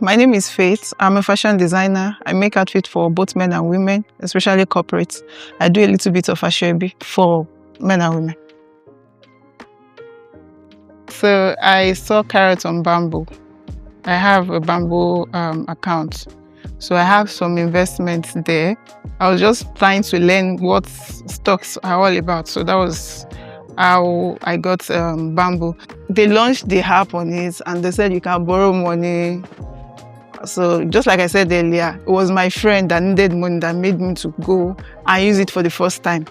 My name is Faith. I'm a fashion designer. I make outfits for both men and women, especially corporates. I do a little bit of asoebi for men and women. So I saw Carrot on Bamboo. I have a Bamboo account. So I have some investments there. I was just trying to learn what stocks are all about. So that was how I got Bamboo. They launched the app on it and they said you can borrow money. So just like I said earlier, it was my friend that needed money that made me to go and use it for the first time.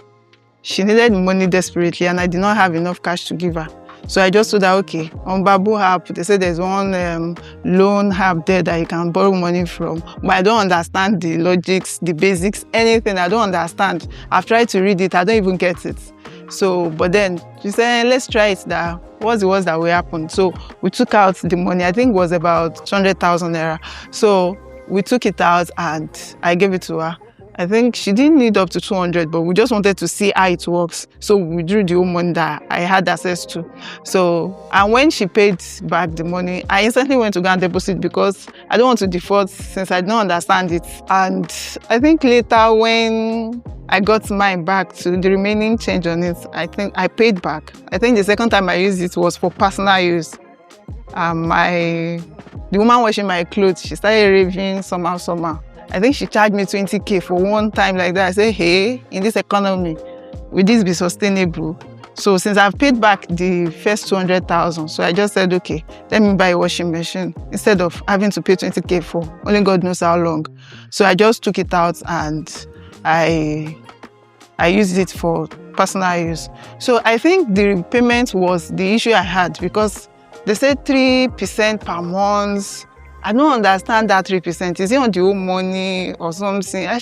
She needed money desperately and I did not have enough cash to give her. So I just told her, okay, on Bamboo app, they said there's one loan app there that you can borrow money from. But I don't understand the logics, the basics, anything. I don't understand. I've tried to read it. I don't even get it. So, but then she said, let's try it. What's the worst that will happen? So we took out the money. I think it was about 200,000 naira. So we took it out and I gave it to her. I think she didn't need up to 200, but we just wanted to see how it works. So we drew the whole money that I had access to. So, and when she paid back the money, I instantly went to go and deposit because I don't want to default since I don't understand it. And I think later when I got mine back to the remaining change on it, I think I paid back. I think the second time I used it was for personal use. The woman washing my clothes, she started raving somehow. I think she charged me 20k for one time like that. I said, hey, in this economy, will this be sustainable? So since I've paid back the first 200,000, so I just said, okay, let me buy a washing machine instead of having to pay 20k for only God knows how long. So I just took it out and I used it for personal use. So I think the repayment was the issue I had because they said 3% per month. I don't understand that 3%. Is it on the whole money or something? I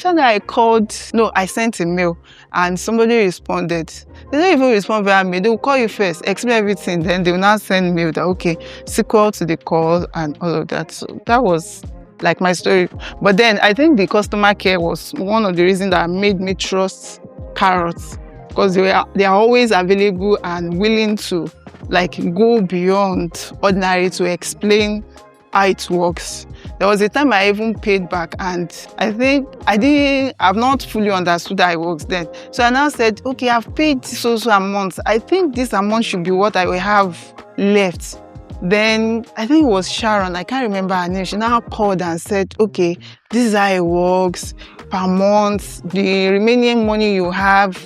sent a mail and somebody responded. They don't even respond via mail. They will call you first, explain everything, then they will now send mail that, okay, sequel to the call and all of that. So that was like my story. But then I think the customer care was one of the reasons that made me trust Carrots because they are always available and willing to like go beyond ordinary to explain how it works. There was a time I even paid back and I think I've not fully understood how it works then. So I now said, okay, I've paid so amount. I think this amount should be what I will have left. Then I think it was Sharon, I can't remember her name. She now called and said, okay, this is how it works per month. The remaining money you have,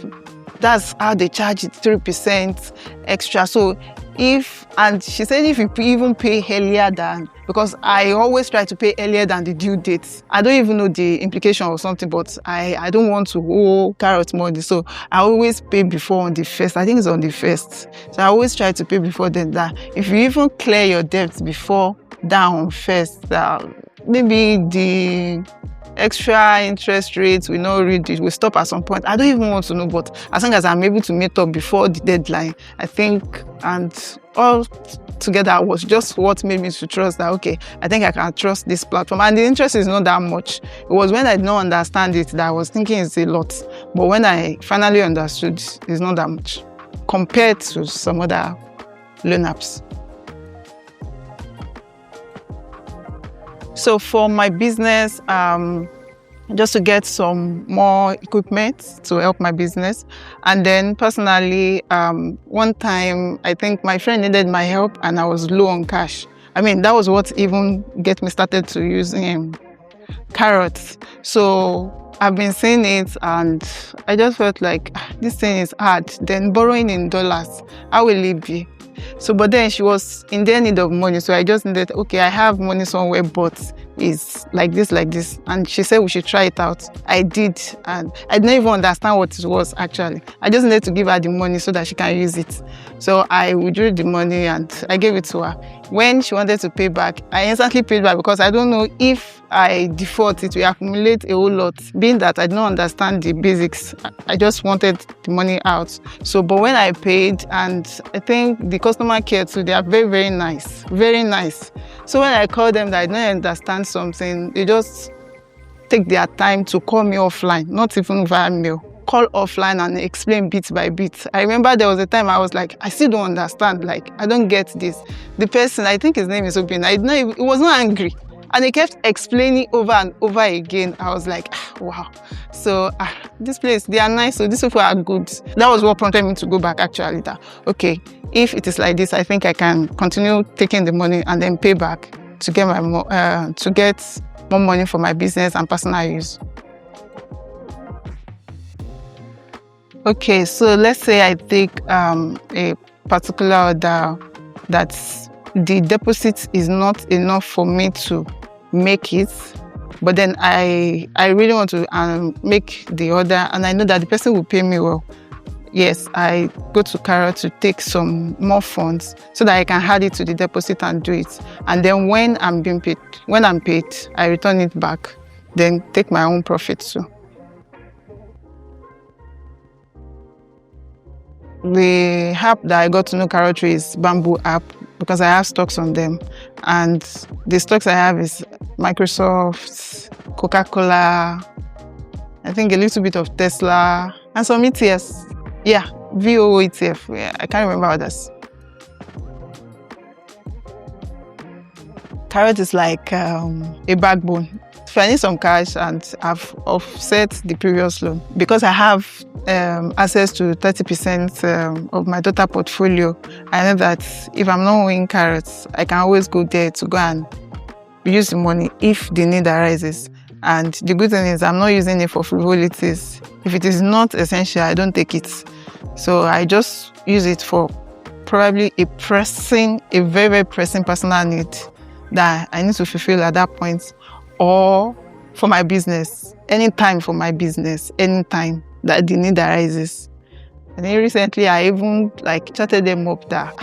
that's how they charge it, 3% extra. So and she said if you even pay earlier than, because I always try to pay earlier than the due date. I don't even know the implication or something, but I don't want to owe Carrot money. So I always pay before on the 1st. I think it's on the 1st. So I always try to pay before then that. If you even clear your debts before that on 1st, maybe the extra interest rates will stop at some point. I don't even want to know, but as long as I'm able to meet up before the deadline, I think, and all together was just what made me to trust that, okay, I think I can trust this platform. And the interest is not that much. It was when I did not understand it that I was thinking it's a lot. But when I finally understood, it's not that much compared to some other loan apps. So for my business, just to get some more equipment to help my business. And then personally, one time, I think my friend needed my help and I was low on cash. I mean, that was what even get me started to using Carrots. So I've been seeing it and I just felt like this thing is hard. Then borrowing in dollars, how will it be? So, but then she was in their need of money. So I just needed, okay, I have money somewhere, but it's like this. And she said we should try it out. I did. And I didn't even understand what it was actually. I just needed to give her the money so that she can use it. So I withdrew the money and I gave it to her. When she wanted to pay back, I instantly paid back because I don't know if I default, it will accumulate a whole lot. Being that I don't understand the basics, I just wanted the money out. So, but when I paid, and I think the customer care too, they are very, very nice. Very nice. So when I call them that I don't understand something, they just take their time to call me offline, not even via mail. Call offline and explain bit by bit. I remember there was a time I was like, I still don't understand, like, I don't get this. The person, I think his name is Obin, he was not angry. And they kept explaining over and over again. I was like, wow. So this place, they are nice. So these people are good. That was what prompted me to go back actually. That, okay, if it is like this, I think I can continue taking the money and then pay back to get to get more money for my business and personal use. Okay, so let's say I take a particular order that the deposit is not enough for me to make it, but then I really want to make the order, and I know that the person will pay me well. Yes, I go to Carrot to take some more funds so that I can add it to the deposit and do it. And then when I'm paid, I return it back, then take my own profit too. The app that I got to know Carrot through is Bamboo app because I have stocks on them. And the stocks I have is Microsoft, Coca-Cola, I think a little bit of Tesla, and some ETFs. Yeah, VOO ETF. Yeah, I can't remember others. Carrot is like a backbone. If I need some cash and I've offset the previous loan, because I have access to 30% of my total portfolio, I know that if I'm not owing Carrots, I can always go there to go and use the money if the need arises. And the good thing is I'm not using it for frivolities. If it is not essential, I don't take it. So I just use it for probably a very, very pressing personal need that I need to fulfill at that point, or for my business, anytime for my business, anytime that the need arises. And then recently I even chatted them up that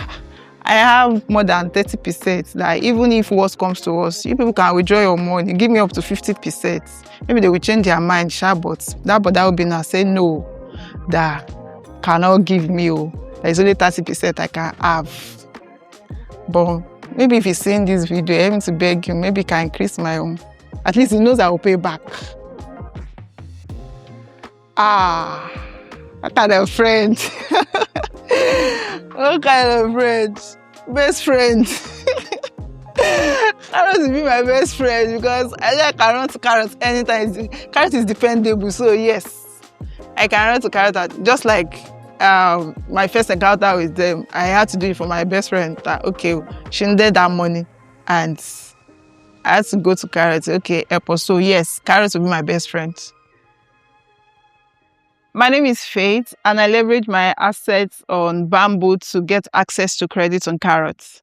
I have more than 30%, that even if worse comes to worse, you people can withdraw your money, give me up to 50%. Maybe they will change their mind, but that will be now say no, that cannot give me, there's only 30% I can have. But maybe if he's seeing this video, I need to beg you, maybe can increase my own. At least he knows I will pay back. What kind of friend? What kind of friend? Best friend. Carrot will be my best friend because I like Carrot anytime. Carrot is dependable, so yes, I can run to Carrot. Just like my first encounter with them, I had to do it for my best friend. That okay, she needed that money, and I had to go to Carrot. Okay, help us. So yes, Carrot will be my best friend. My name is Faith, and I leverage my assets on Bamboo to get access to credit on Carrot.